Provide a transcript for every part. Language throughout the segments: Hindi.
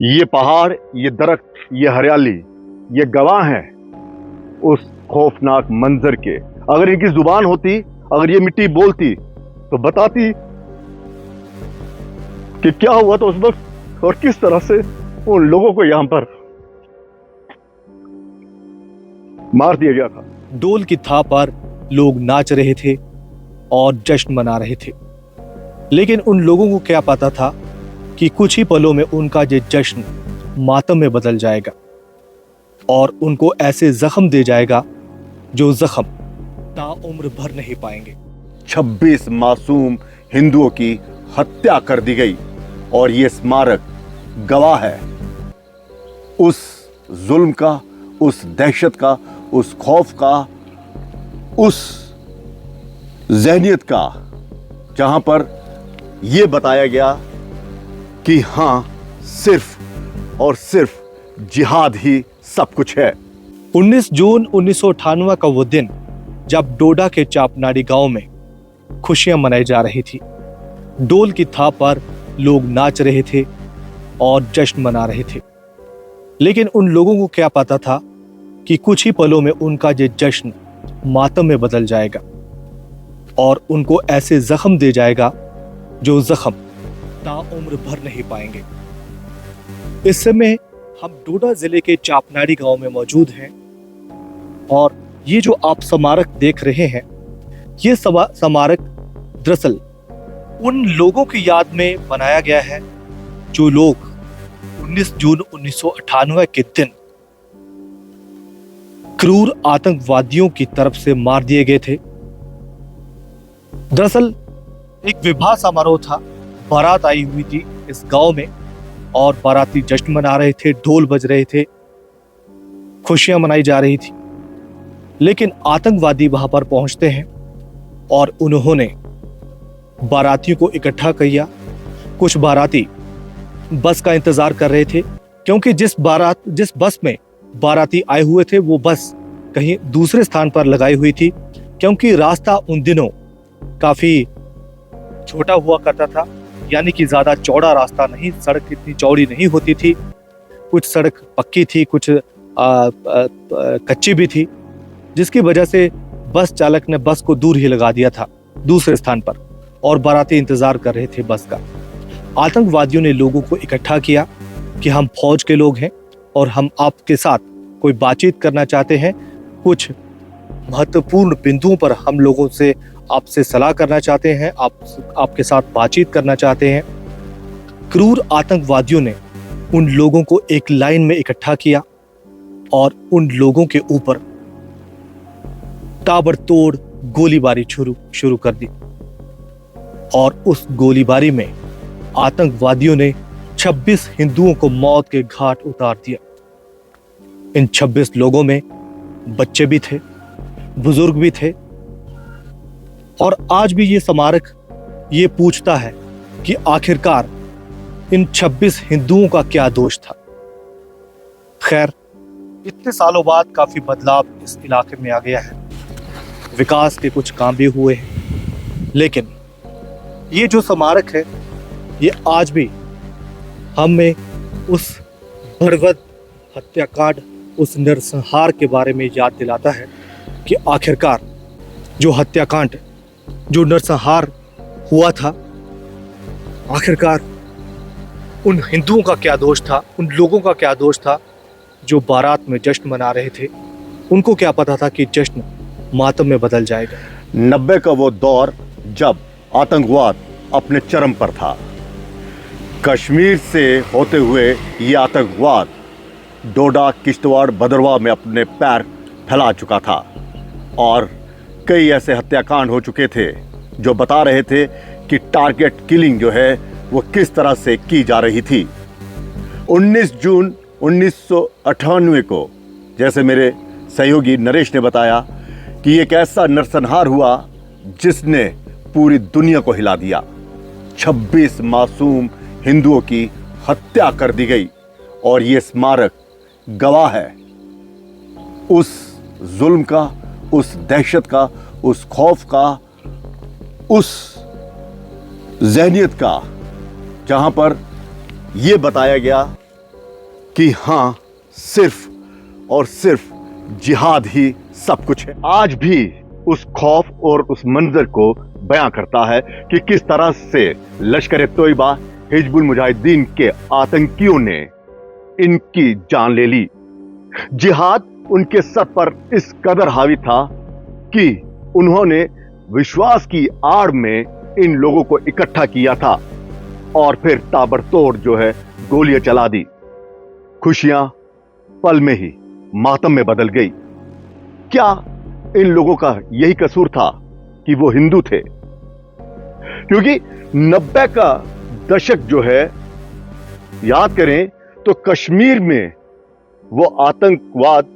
ये पहाड़, ये दरख्त, ये हरियाली, ये गवाह हैं उस खौफनाक मंजर के। अगर इनकी जुबान होती, अगर ये मिट्टी बोलती तो बताती कि क्या हुआ था उस वक्त और किस तरह से उन लोगों को यहां पर मार दिया गया था। डोल की थाप पर लोग नाच रहे थे और जश्न मना रहे थे, लेकिन उन लोगों को क्या पता था कि कुछ ही पलों में उनका ये जश्न मातम में बदल जाएगा और उनको ऐसे जख्म दे जाएगा जो जख्म ताउम्र भर नहीं पाएंगे। 26 मासूम हिंदुओं की हत्या कर दी गई और यह स्मारक गवाह है उस जुल्म का, उस दहशत का, उस खौफ का, उस ज़हनियत का, जहां पर यह बताया गया कि हां, सिर्फ और सिर्फ जिहाद ही सब कुछ है। 19 जून 1998 का वो दिन जब डोडा के चापनाड़ी गांव में खुशियां मनाई जा रही थी। डोल की थाप पर लोग नाच रहे थे और जश्न मना रहे थे, लेकिन उन लोगों को क्या पता था कि कुछ ही पलों में उनका ये जश्न मातम में बदल जाएगा और उनको ऐसे जख्म दे जाएगा जो जख्म ताउम्र भर नहीं पाएंगे। इस समय हम डोडा जिले के चापनाड़ी गांव में मौजूद हैं और ये जो आप स्मारक देख रहे हैं, ये स्मारक दरअसल उन लोगों की याद में बनाया गया है जो लोग 19 जून 1998 के दिन क्रूर आतंकवादियों की तरफ से मार दिए गए थे। दरअसल एक विवाह समारोह था, बारात आई हुई थी इस गांव में और बाराती जश्न मना रहे थे, ढोल बज रहे थे, खुशियां मनाई जा रही थी। लेकिन आतंकवादी वहां पर पहुंचते हैं और उन्होंने बारातियों को इकट्ठा किया। कुछ बाराती बस का इंतजार कर रहे थे, क्योंकि जिस बस में बाराती आए हुए थे वो बस कहीं दूसरे स्थान पर लगाई हुई थी, क्योंकि रास्ता उन दिनों काफी छोटा हुआ करता था, यानी कि ज्यादा चौड़ा रास्ता नहीं, सड़क इतनी चौड़ी नहीं होती थी। कुछ सड़क पक्की थी, कुछ कच्ची भी थी, जिसकी वजह से बस चालक ने बस को दूर ही लगा दिया था दूसरे स्थान पर और बाराती इंतजार कर रहे थे बस का। आतंकवादियों ने लोगों को इकट्ठा किया कि हम फौज के लोग हैं और हम आपके साथ कोई बातचीत करना चाहते हैं, कुछ महत्वपूर्ण बिंदुओं पर हम लोगों से आपसे सलाह करना चाहते हैं, आपके साथ बातचीत करना चाहते हैं। क्रूर आतंकवादियों ने उन लोगों को एक लाइन में इकट्ठा किया और उन लोगों के ऊपर ताबड़तोड़ गोलीबारी शुरू कर दी और उस गोलीबारी में आतंकवादियों ने 26 हिंदुओं को मौत के घाट उतार दिया। इन 26 लोगों में बच्चे भी थे, बुजुर्ग भी थे और आज भी ये स्मारक ये पूछता है कि आखिरकार इन 26 हिंदुओं का क्या दोष था। खैर, इतने सालों बाद काफी बदलाव इस इलाके में आ गया है, विकास के कुछ काम भी हुए हैं, लेकिन ये जो स्मारक है ये आज भी हमें उस बर्बर हत्याकांड, उस नरसंहार के बारे में याद दिलाता है कि आखिरकार जो हत्याकांड, जो नरसंहार हुआ था, आखिरकार उन हिंदुओं का क्या दोष था, उन लोगों का क्या दोष था जो बारात में जश्न मना रहे थे। उनको क्या पता था कि जश्न मातम में बदल जाएगा। 90 का वो दौर जब आतंकवाद अपने चरम पर था। कश्मीर से होते हुए ये आतंकवाद डोडा, किश्तवाड़, भदरवा में अपने पैर फैला चुका था और कई ऐसे हत्याकांड हो चुके थे जो बता रहे थे कि टारगेट किलिंग जो है वो किस तरह से की जा रही थी। 19 जून 1998 को, जैसे मेरे सहयोगी नरेश ने बताया, कि एक ऐसा नरसंहार हुआ जिसने पूरी दुनिया को हिला दिया। 26 मासूम हिंदुओं की हत्या कर दी गई और यह स्मारक गवाह है उस जुल्म का, उस दहशत का, उस खौफ का, उस ज़हनियत का, जहां पर यह बताया गया कि हाँ, सिर्फ और सिर्फ जिहाद ही सब कुछ है। आज भी उस खौफ और उस मंजर को बयां करता है कि किस तरह से लश्कर तोयबा, हिजबुल मुजाहिदीन के आतंकियों ने इनकी जान ले ली। जिहाद उनके सर पर इस कदर हावी था कि उन्होंने विश्वास की आड़ में इन लोगों को इकट्ठा किया था और फिर ताबड़तोड़ जो है गोलियां चला दी। खुशियां पल में ही मातम में बदल गई। क्या इन लोगों का यही कसूर था कि वो हिंदू थे? क्योंकि 90 का दशक जो है, याद करें तो कश्मीर में वो आतंकवाद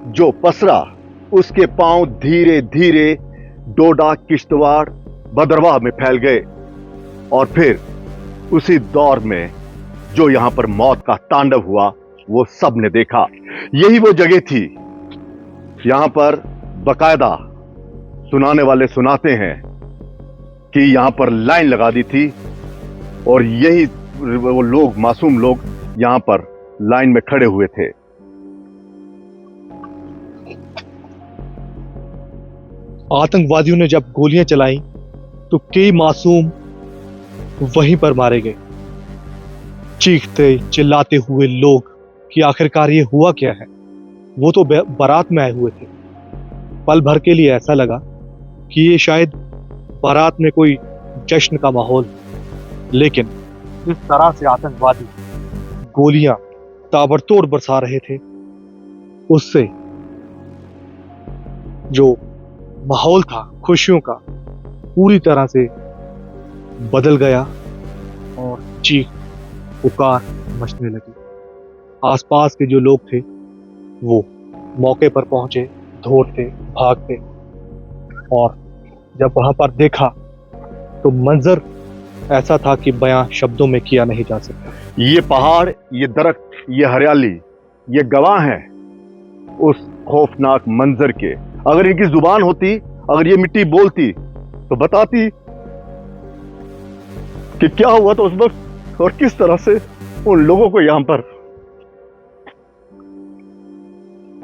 जो पसरा, उसके पांव धीरे धीरे डोडा, किश्तवाड़, भदरवाह में फैल गए और फिर उसी दौर में जो यहां पर मौत का तांडव हुआ वो सब ने देखा। यही वो जगह थी, यहां पर बकायदा सुनाने वाले सुनाते हैं कि यहां पर लाइन लगा दी थी और यही वो लोग, मासूम लोग यहां पर लाइन में खड़े हुए थे। आतंकवादियों ने जब गोलियां चलाई तो कई मासूम वहीं पर मारे गए। चीखते चिल्लाते हुए लोग कि आखिरकार ये हुआ क्या है। वो तो बारात में आए हुए थे। पल भर के लिए ऐसा लगा कि ये शायद बारात में कोई जश्न का माहौल, लेकिन इस तरह से आतंकवादी गोलियां ताबड़तोड़ बरसा रहे थे, उससे जो माहौल था खुशियों का पूरी तरह से बदल गया और चीख पुकार मचने लगी। आसपास के जो लोग थे वो मौके पर पहुंचे, दौड़ते भागते, और जब वहां पर देखा तो मंजर ऐसा था कि बयां शब्दों में किया नहीं जा सकता। ये पहाड़, ये दरख्त, ये हरियाली, ये गवाह हैं उस खौफनाक मंजर के। अगर इनकी जुबान होती, अगर ये मिट्टी बोलती तो बताती कि क्या हुआ था उस वक्त और किस तरह से उन लोगों को यहां पर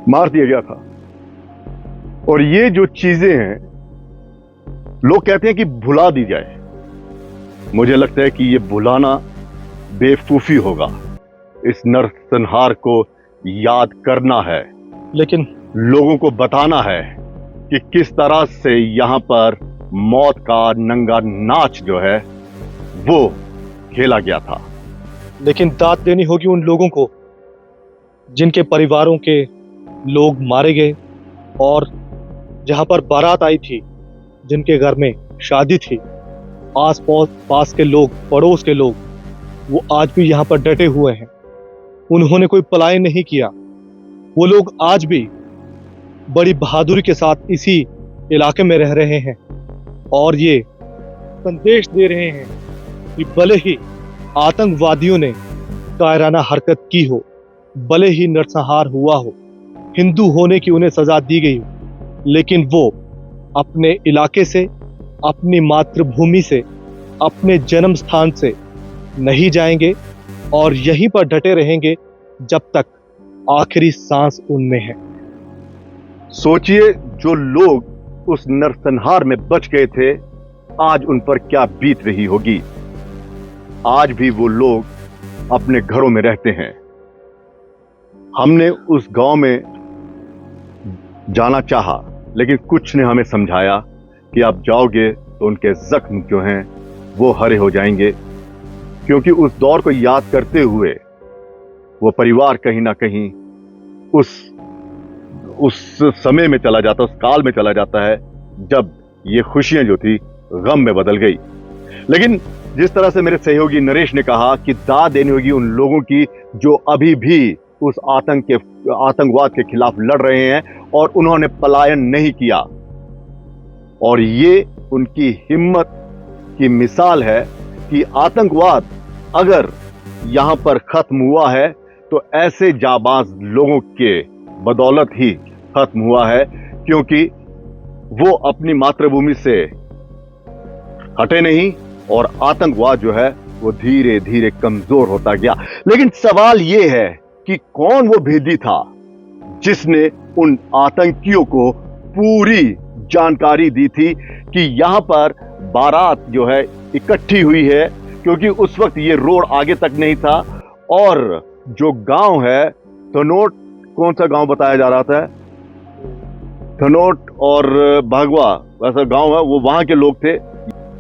मार दिया गया था। और ये जो चीजें हैं, लोग कहते हैं कि भुला दी जाए। मुझे लगता है कि ये भुलाना बेवकूफी होगा। इस नरसंहार को याद करना है, लेकिन लोगों को बताना है कि किस तरह से यहां पर मौत का नंगा नाच जो है वो खेला गया था। लेकिन दाद देनी होगी उन लोगों को जिनके परिवारों के लोग मारे गए और जहां पर बारात आई थी, जिनके घर में शादी थी, आस पास के लोग, पड़ोस के लोग, वो आज भी यहां पर डटे हुए हैं। उन्होंने कोई पलायन नहीं किया। वो लोग आज भी बड़ी बहादुरी के साथ इसी इलाके में रह रहे हैं और ये संदेश दे रहे हैं कि भले ही आतंकवादियों ने कायराना हरकत की हो, भले ही नरसंहार हुआ हो, हिंदू होने की उन्हें सजा दी गई हो, लेकिन वो अपने इलाके से, अपनी मातृभूमि से, अपने जन्म स्थान से नहीं जाएंगे और यहीं पर डटे रहेंगे जब तक आखिरी सांस उनमें है। सोचिए, जो लोग उस नरसंहार में बच गए थे, आज उन पर क्या बीत रही होगी। आज भी वो लोग अपने घरों में रहते हैं। हमने उस गांव में जाना चाहा, लेकिन कुछ ने हमें समझाया कि आप जाओगे तो उनके जख्म जो हैं वो हरे हो जाएंगे, क्योंकि उस दौर को याद करते हुए वो परिवार कहीं ना कहीं उस समय में चला जाता, उस काल में चला जाता है जब ये खुशियां जो थी गम में बदल गई। लेकिन जिस तरह से मेरे सहयोगी नरेश ने कहा कि दाद देनी होगी उन लोगों की जो अभी भी उस आतंकवाद के खिलाफ लड़ रहे हैं और उन्होंने पलायन नहीं किया, और ये उनकी हिम्मत की मिसाल है कि आतंकवाद अगर यहां पर खत्म हुआ है तो ऐसे जाबाज लोगों के बदौलत ही खत्म हुआ है, क्योंकि वो अपनी मातृभूमि से हटे नहीं और आतंकवाद जो है वो धीरे धीरे कमजोर होता गया। लेकिन सवाल ये है कि कौन वो भेदी था जिसने उन आतंकियों को पूरी जानकारी दी थी कि यहां पर बारात जो है इकट्ठी हुई है, क्योंकि उस वक्त ये रोड आगे तक नहीं था और जो गांव है थनोट, कौन सा गांव बताया जा रहा था, थनोट और भागवा वैसा गांव है, वो वहां के लोग थे।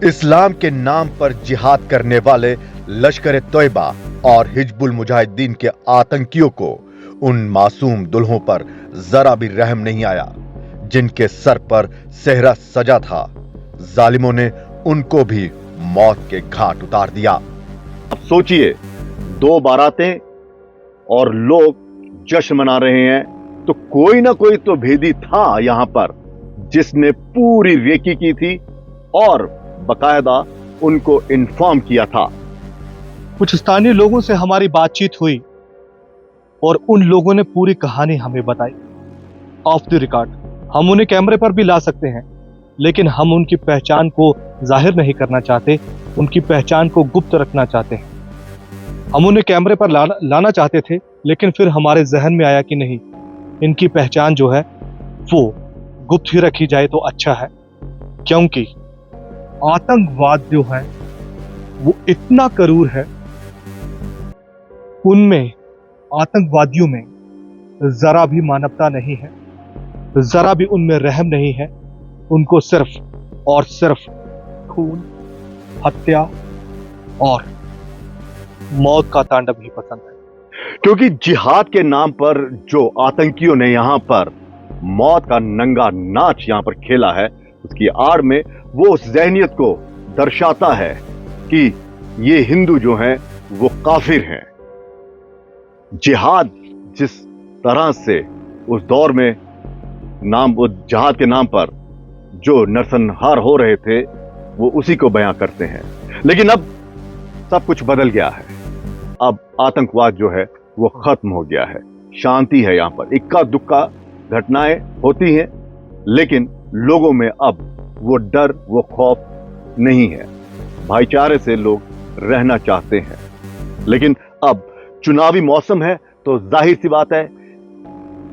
इस्लाम के नाम पर जिहाद करने वाले लश्कर तोयबा और हिजबुल मुजाहिदीन के आतंकियों को उन मासूम दुल्हों पर जरा भी रहम नहीं आया जिनके सर पर सेहरा सजा था। जालिमों ने उनको भी मौत के घाट उतार दिया। अब सोचिए, 2 बारातें और लोग जश्न मना रहे हैं, तो कोई ना कोई तो भेदी था यहां पर जिसने पूरी रेकी की थी और बकायदा उनको इन्फॉर्म किया था। कुछ स्थानीय लोगों से हमारी बातचीत हुई और उन लोगों ने पूरी कहानी हमें बताई ऑफ द रिकॉर्ड। हम उन्हें कैमरे पर भी ला सकते हैं, लेकिन हम उनकी पहचान को जाहिर नहीं करना चाहते, उनकी पहचान को गुप्त रखना चाहते हैं। हम उन्हें कैमरे पर लाना चाहते थे, लेकिन फिर हमारे जहन में आया कि नहीं, इनकी पहचान जो है वो गुप्त ही रखी जाए तो अच्छा है, क्योंकि आतंकवाद जो है वो इतना क्रूर है, उनमें आतंकवादियों में जरा भी मानवता नहीं है, जरा भी उनमें रहम नहीं है। उनको सिर्फ और सिर्फ खून, हत्या और मौत का तांडव ही पसंद है। क्योंकि जिहाद के नाम पर जो आतंकियों ने यहां पर मौत का नंगा नाच यहां पर खेला है, उसकी आड़ में वो उस ज़हनियत को दर्शाता है कि ये हिंदू जो हैं वो काफिर हैं। जिहाद जिस तरह से उस दौर में वो जिहाद के नाम पर जो नरसंहार हो रहे थे, वो उसी को बयां करते हैं। लेकिन अब सब कुछ बदल गया है। अब आतंकवाद जो है वो खत्म हो गया है, शांति है। यहां पर इक्का दुक्का घटनाएं होती हैं, लेकिन लोगों में अब वो डर, वो खौफ नहीं है। भाईचारे से लोग रहना चाहते हैं। लेकिन अब चुनावी मौसम है, तो जाहिर सी बात है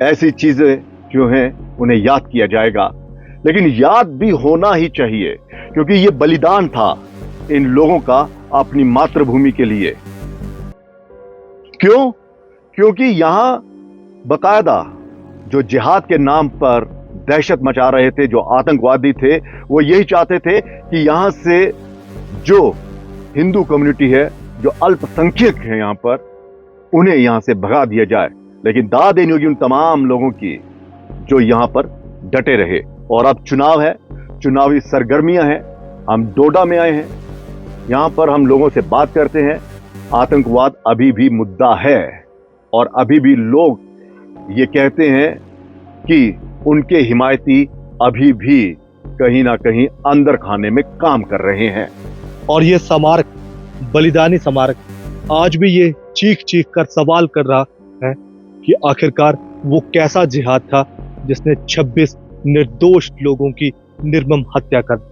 ऐसी चीजें जो हैं उन्हें याद किया जाएगा। लेकिन याद भी होना ही चाहिए, क्योंकि ये बलिदान था इन लोगों का अपनी मातृभूमि के लिए। क्यों? क्योंकि यहां बकायदा जो जिहाद के नाम पर दहशत मचा रहे थे, जो आतंकवादी थे, वो यही चाहते थे कि यहां से जो हिंदू कम्युनिटी है, जो अल्पसंख्यक है यहां पर, उन्हें यहां से भगा दिया जाए। लेकिन दाद देनी होगी उन तमाम लोगों की जो यहां पर डटे रहे। और अब चुनाव है, चुनावी सरगर्मियां हैं। हम डोडा में आए हैं, यहां पर हम लोगों से बात करते हैं। आतंकवाद अभी भी मुद्दा है और अभी भी लोग ये कहते हैं कि उनके हिमायती अभी भी कहीं ना कहीं अंदर खाने में काम कर रहे हैं। और ये स्मारक, बलिदानी स्मारक, आज भी ये चीख चीख कर सवाल कर रहा है कि आखिरकार वो कैसा जिहाद था जिसने 26 निर्दोष लोगों की निर्मम हत्या कर दी।